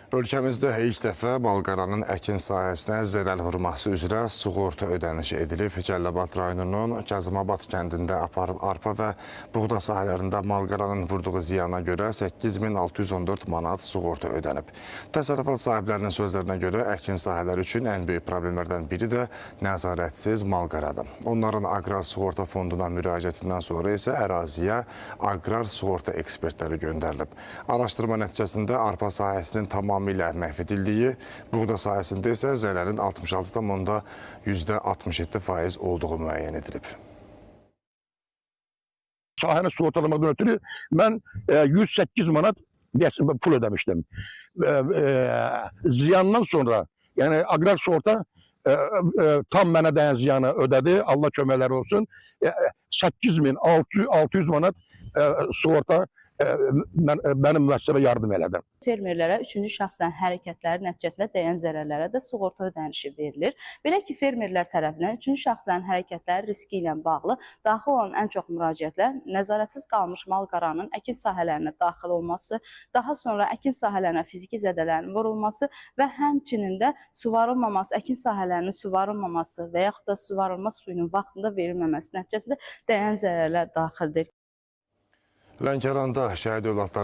Ölkəmizdə ilk dəfə malqaranın əkin sahəsinə zərər vurması üzrə sığorta ödənişi edilib. Cəlilabad rayonunun Kazımabad kəndində arpa və buğda sahələrində malqaranın vurduğu ziyana görə 8614 manat sığorta ödənib. Təsərrüfat sahiblərinin sözlərinə görə əkin sahələri üçün ən böyük problemlərdən biri də nəzarətsiz malqaradır. Onların aqrar sığorta fonduna müraciətindən sonra isə əraziyə aqrar sığorta ekspertləri göndərilib. Araşdırma nəticəsində arpa sahəsinin tamamilə məhv edildiyi, buğda sahəsində isə zərərin 66,67% olduğu müəyyən edilib. Sahəni sığortalamadan ötürü mən 108 manat pul ödemiştim. Ziyandan sonra, yəni aqrar sığorta tam mənə dəyən ziyanı ödədi, Allah köməkləri olsun. 8600 manat sığorta mənim müəssisəmə yardım elədim. Fermerlərə üçüncü şəxslərin hərəkətləri nəticəsində dəyən zərərlərə də sığorta ödənişi verilir. Belə ki, fermerlər tərəfindən üçüncü şəxslərin hərəkətləri riski ilə bağlı daxil olan ən çox müraciətlər nəzarətsiz qalmış malqaranın əkin sahələrinə daxil olması, daha sonra əkin sahələrinə fiziki zədələrin vurulması və həmçinin də suvarılmaması, əkin sahələrinin suvarılmaması və yaxud da suvarılma suyunun vaxtında verilməməsi nəticəsində dəyən zərərlər daxildir. Lənkəranda şəhid övladları